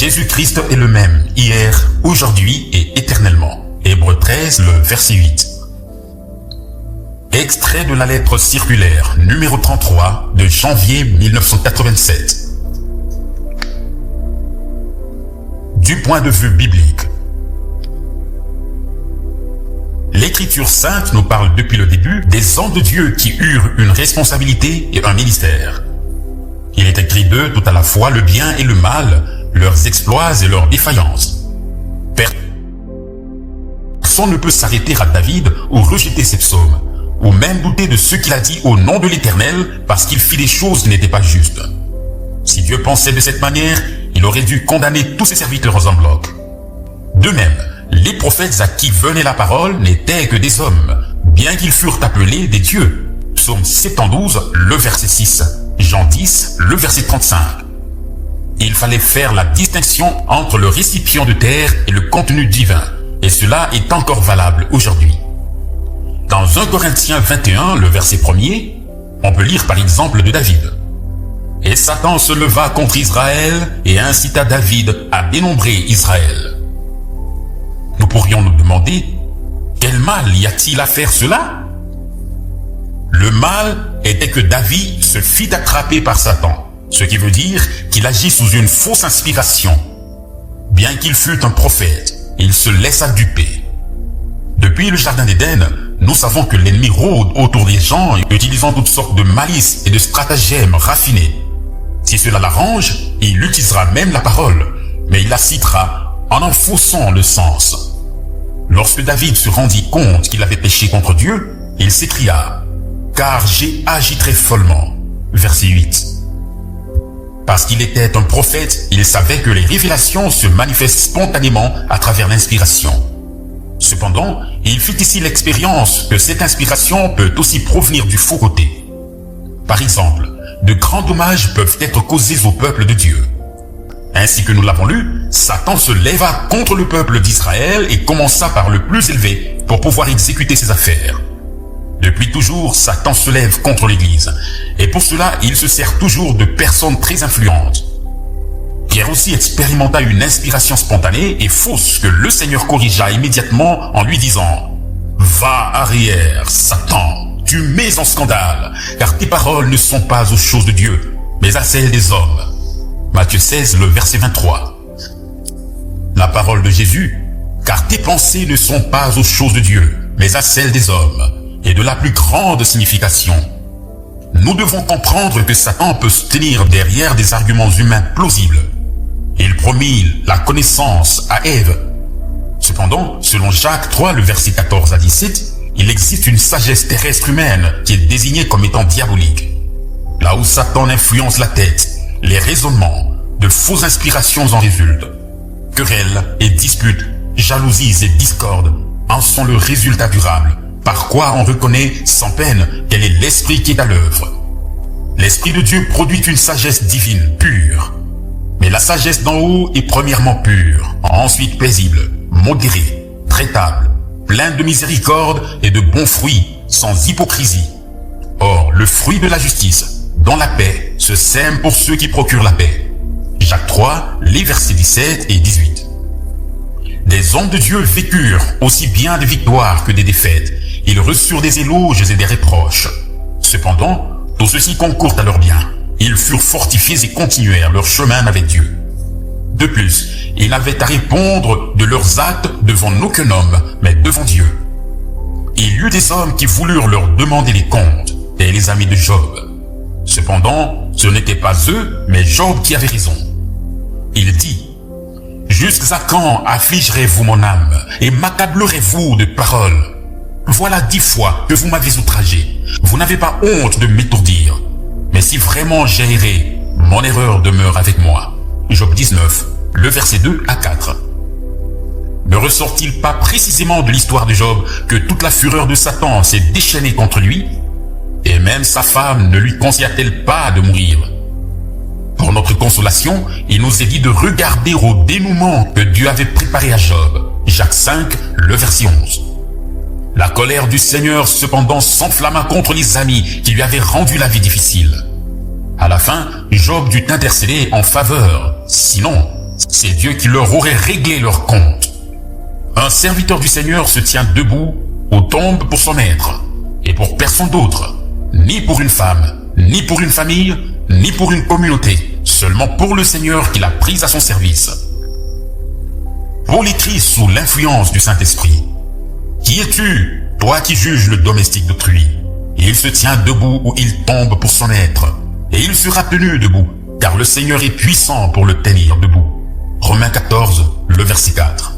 Jésus-Christ est le même, hier, aujourd'hui et éternellement. Hébreux 13, le verset 8. Extrait de la lettre circulaire numéro 33 de janvier 1987. Du point de vue biblique, l'Écriture sainte nous parle depuis le début des hommes de Dieu qui eurent une responsabilité et un ministère. Il est écrit d'eux tout à la fois le bien et le mal, leurs exploits et leurs défaillances. Personne ne peut s'arrêter à David ou rejeter ses psaumes, ou même douter de ce qu'il a dit au nom de l'Éternel parce qu'il fit des choses qui n'étaient pas justes. Si Dieu pensait de cette manière, il aurait dû condamner tous ses serviteurs en bloc. De même, les prophètes à qui venait la parole n'étaient que des hommes, bien qu'ils furent appelés des dieux. Psaume 72, le verset 6, Jean 10, le verset 35. Il fallait faire la distinction entre le récipient de terre et le contenu divin, et cela est encore valable aujourd'hui. Dans 1 Corinthiens 21, le verset 1er, on peut lire par exemple de David. « Et Satan se leva contre Israël et incita David à dénombrer Israël. » Nous pourrions nous demander, quel mal y a-t-il à faire cela? Le mal était que David se fit attraper par Satan, ce qui veut dire qu'il agit sous une fausse inspiration. Bien qu'il fût un prophète, il se laissa duper. Depuis le jardin d'Éden, nous savons que l'ennemi rôde autour des gens, utilisant toutes sortes de malices et de stratagèmes raffinés. Si cela l'arrange, il utilisera même la parole, mais il la citera en faussant le sens. Lorsque David se rendit compte qu'il avait péché contre Dieu, il s'écria « Car j'ai agi très follement » verset 8. Parce qu'il était un prophète, il savait que les révélations se manifestent spontanément à travers l'inspiration. Cependant, il fit ici l'expérience que cette inspiration peut aussi provenir du faux côté. Par exemple, de grands dommages peuvent être causés au peuple de Dieu. Ainsi que nous l'avons lu, Satan se leva contre le peuple d'Israël et commença par le plus élevé pour pouvoir exécuter ses affaires. Depuis toujours, Satan se lève contre l'Église, et pour cela, il se sert toujours de personnes très influentes. Pierre aussi expérimenta une inspiration spontanée et fausse que le Seigneur corrigea immédiatement en lui disant « Va arrière, Satan, tu mets en scandale, car tes paroles ne sont pas aux choses de Dieu, mais à celles des hommes. » Matthieu 16, le verset 23. La parole de Jésus, « Car tes pensées ne sont pas aux choses de Dieu, mais à celles des hommes. » est de la plus grande signification. Nous devons comprendre que Satan peut se tenir derrière des arguments humains plausibles. Il promit la connaissance à Ève. Cependant, selon Jacques 3, le verset 14 à 17, il existe une sagesse terrestre humaine qui est désignée comme étant diabolique. Là où Satan influence la tête, les raisonnements, de fausses inspirations en résultent. Querelles et disputes, jalousies et discordes en sont le résultat durable, par quoi on reconnaît sans peine quel est l'esprit qui est à l'œuvre. L'esprit de Dieu produit une sagesse divine, pure. Mais la sagesse d'en haut est premièrement pure, ensuite paisible, modérée, traitable, pleine de miséricorde et de bons fruits, sans hypocrisie. Or, le fruit de la justice, dans la paix, se sème pour ceux qui procurent la paix. Jacques 3, les versets 17 et 18. Des hommes de Dieu vécurent aussi bien des victoires que des défaites. Ils reçurent des éloges et des reproches. Cependant, tout ceci concourt à leur bien. Ils furent fortifiés et continuèrent leur chemin avec Dieu. De plus, ils n'avaient à répondre de leurs actes devant aucun homme, mais devant Dieu. Il y eut des hommes qui voulurent leur demander les comptes, et les amis de Job. Cependant, ce n'était pas eux, mais Job qui avait raison. Il dit, « Jusqu'à quand affligerez-vous mon âme, et m'accablerez-vous de paroles? Voilà 10 fois que vous m'avez outragé. Vous n'avez pas honte de m'étourdir. Mais si vraiment j'ai erré, mon erreur demeure avec moi. » Job 19, le verset 2 à 4. Ne ressort-il pas précisément de l'histoire de Job que toute la fureur de Satan s'est déchaînée contre lui? Et même sa femme ne lui conseilla-t-elle pas de mourir? Pour notre consolation, il nous est dit de regarder au dénouement que Dieu avait préparé à Job. Jacques 5, le verset 11. La colère du Seigneur cependant s'enflamma contre les amis qui lui avaient rendu la vie difficile. À la fin, Job dut intercéder en faveur, sinon c'est Dieu qui leur aurait réglé leur compte. Un serviteur du Seigneur se tient debout ou tombe pour son maître, et pour personne d'autre, ni pour une femme, ni pour une famille, ni pour une communauté, seulement pour le Seigneur qui l'a pris à son service. Paul écrit sous l'influence du Saint-Esprit. Qui es-tu, toi qui juges le domestique d'autrui? Et il se tient debout ou il tombe pour son maître, et il sera tenu debout, car le Seigneur est puissant pour le tenir debout. Romains 14, le verset 4.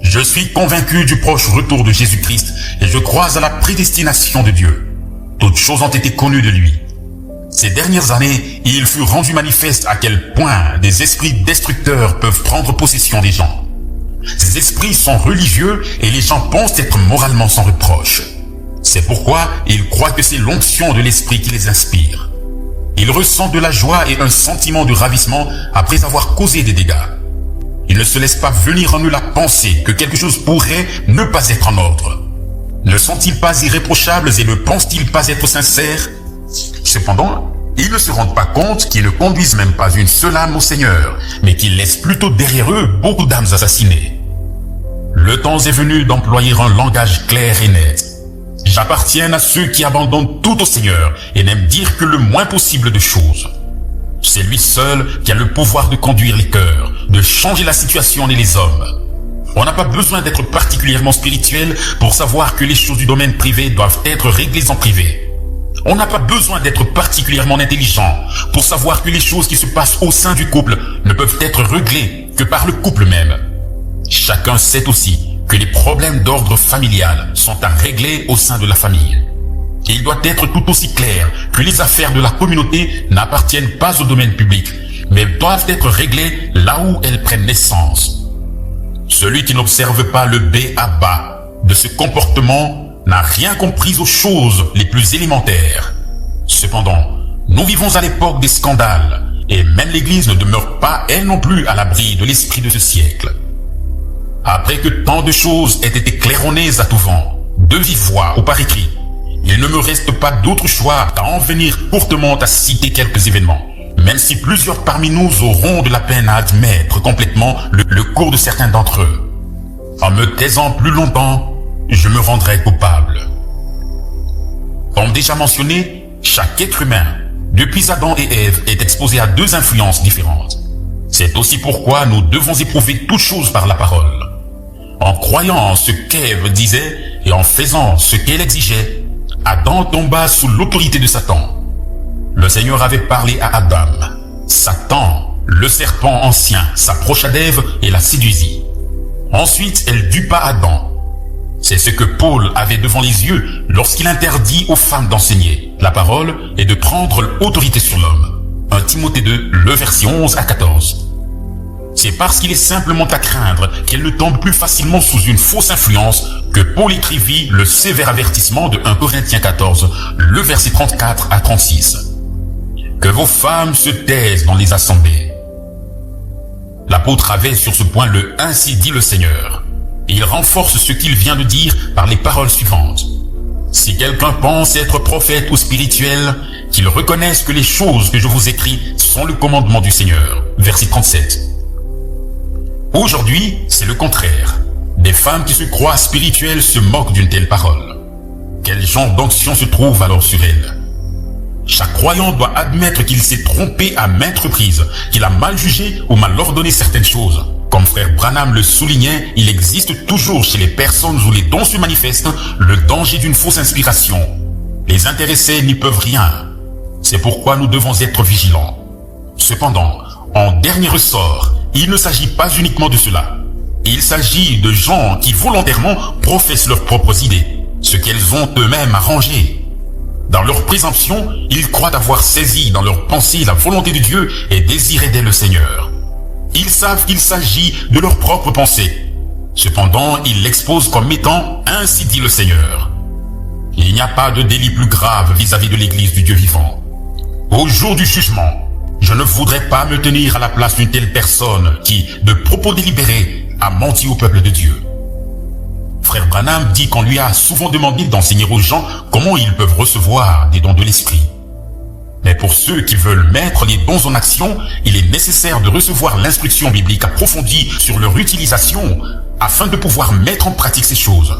Je suis convaincu du proche retour de Jésus-Christ et je crois à la prédestination de Dieu. Toutes choses ont été connues de lui. Ces dernières années, il fut rendu manifeste à quel point des esprits destructeurs peuvent prendre possession des gens. Ces esprits sont religieux et les gens pensent être moralement sans reproche. C'est pourquoi ils croient que c'est l'onction de l'esprit qui les inspire. Ils ressentent de la joie et un sentiment de ravissement après avoir causé des dégâts. Ils ne se laissent pas venir en eux la pensée que quelque chose pourrait ne pas être en ordre. Ne sont-ils pas irréprochables et ne pensent-ils pas être sincères? Cependant, ils ne se rendent pas compte qu'ils ne conduisent même pas une seule âme au Seigneur, mais qu'ils laissent plutôt derrière eux beaucoup d'âmes assassinées. Le temps est venu d'employer un langage clair et net. J'appartiens à ceux qui abandonnent tout au Seigneur et n'aiment dire que le moins possible de choses. C'est lui seul qui a le pouvoir de conduire les cœurs, de changer la situation et les hommes. On n'a pas besoin d'être particulièrement spirituel pour savoir que les choses du domaine privé doivent être réglées en privé. On n'a pas besoin d'être particulièrement intelligent pour savoir que les choses qui se passent au sein du couple ne peuvent être réglées que par le couple même. Chacun sait aussi que les problèmes d'ordre familial sont à régler au sein de la famille. Et il doit être tout aussi clair que les affaires de la communauté n'appartiennent pas au domaine public, mais doivent être réglées là où elles prennent naissance. Celui qui n'observe pas le B à bas de ce comportement n'a rien compris aux choses les plus élémentaires. Cependant, nous vivons à l'époque des scandales, et même l'Église ne demeure pas, elle non plus, à l'abri de l'esprit de ce siècle. Après que tant de choses aient été claironnées à tout vent, de vive voix ou par écrit, il ne me reste pas d'autre choix qu'à en venir courtement à citer quelques événements, même si plusieurs parmi nous auront de la peine à admettre complètement le cours de certains d'entre eux. En me taisant plus longtemps, je me rendrai coupable. Comme déjà mentionné, chaque être humain, depuis Adam et Ève, est exposé à deux influences différentes. C'est aussi pourquoi nous devons éprouver toutes choses par la parole. En croyant ce qu'Ève disait et en faisant ce qu'elle exigeait, Adam tomba sous l'autorité de Satan. Le Seigneur avait parlé à Adam. Satan, le serpent ancien, s'approcha d'Ève et la séduisit. Ensuite, elle dupa Adam. C'est ce que Paul avait devant les yeux lorsqu'il interdit aux femmes d'enseigner la parole et de prendre l'autorité sur l'homme. 1 Timothée 2, le verset 11 à 14. C'est parce qu'il est simplement à craindre qu'elle ne tombe plus facilement sous une fausse influence que Paul écrivit le sévère avertissement de 1 Corinthiens 14, le verset 34 à 36. Que vos femmes se taisent dans les assemblées. L'apôtre avait sur ce point le « ainsi dit le Seigneur ». Et il renforce ce qu'il vient de dire par les paroles suivantes. Si quelqu'un pense être prophète ou spirituel, qu'il reconnaisse que les choses que je vous écris sont le commandement du Seigneur. Verset 37. Aujourd'hui, c'est le contraire. Des femmes qui se croient spirituelles se moquent d'une telle parole. Quel genre d'onction se trouve alors sur elles? Chaque croyant doit admettre qu'il s'est trompé à maintes reprises, qu'il a mal jugé ou mal ordonné certaines choses. Comme frère Branham le soulignait, il existe toujours chez les personnes où les dons se manifestent le danger d'une fausse inspiration. Les intéressés n'y peuvent rien. C'est pourquoi nous devons être vigilants. Cependant, en dernier ressort, il ne s'agit pas uniquement de cela. Il s'agit de gens qui volontairement professent leurs propres idées, ce qu'elles ont eux-mêmes arrangé. Dans leur présomption, ils croient avoir saisi dans leur pensée la volonté de Dieu et désirent aider le Seigneur. Ils savent qu'il s'agit de leur propre pensée. Cependant, ils l'exposent comme étant « ainsi dit le Seigneur ». Il n'y a pas de délit plus grave vis-à-vis de l'Église du Dieu vivant. Au jour du jugement, je ne voudrais pas me tenir à la place d'une telle personne qui, de propos délibérés, a menti au peuple de Dieu. Frère Branham dit qu'on lui a souvent demandé d'enseigner aux gens comment ils peuvent recevoir des dons de l'Esprit. Mais pour ceux qui veulent mettre les dons en action, il est nécessaire de recevoir l'instruction biblique approfondie sur leur utilisation afin de pouvoir mettre en pratique ces choses.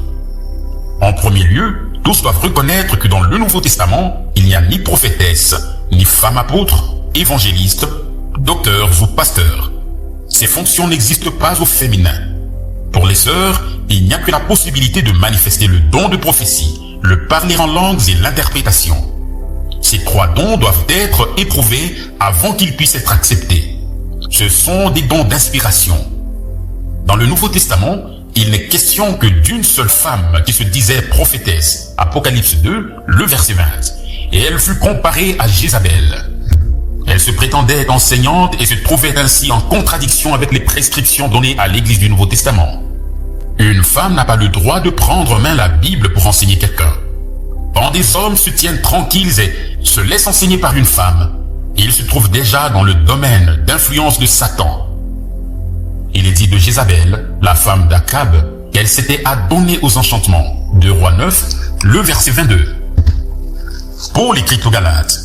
En premier lieu, tous doivent reconnaître que dans le Nouveau Testament, il n'y a ni prophétesse, ni femme apôtre, évangéliste, docteurs ou pasteurs. Ces fonctions n'existent pas au féminin. Pour les sœurs, il n'y a que la possibilité de manifester le don de prophétie, le parler en langues et l'interprétation. Ces trois dons doivent être éprouvés avant qu'ils puissent être acceptés. Ce sont des dons d'inspiration. Dans le Nouveau Testament, il n'est question que d'une seule femme qui se disait prophétesse. Apocalypse 2, le verset 20. Et elle fut comparée à Jézabel. Elle se prétendait enseignante et se trouvait ainsi en contradiction avec les prescriptions données à l'Église du Nouveau Testament. Une femme n'a pas le droit de prendre en main la Bible pour enseigner quelqu'un. Quand des hommes se tiennent tranquilles et se laissent enseigner par une femme, ils se trouvent déjà dans le domaine d'influence de Satan. Il est dit de Jézabel, la femme d'Akab, qu'elle s'était adonnée aux enchantements. 2 Rois 9, le verset 22. Paul écrit aux Galates,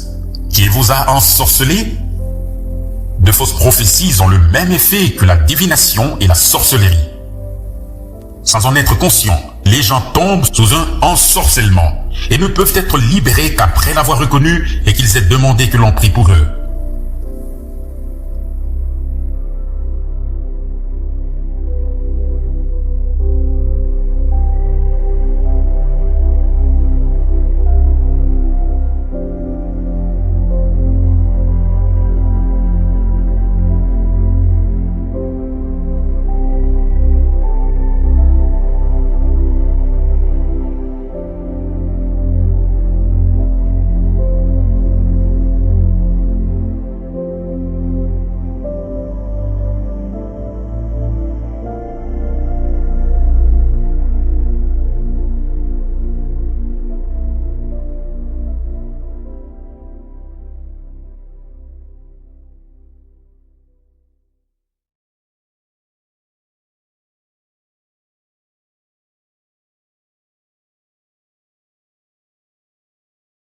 qui vous a ensorcelé? De fausses prophéties ont le même effet que la divination et la sorcellerie. Sans en être conscients, les gens tombent sous un ensorcellement et ne peuvent être libérés qu'après l'avoir reconnu et qu'ils aient demandé que l'on prie pour eux.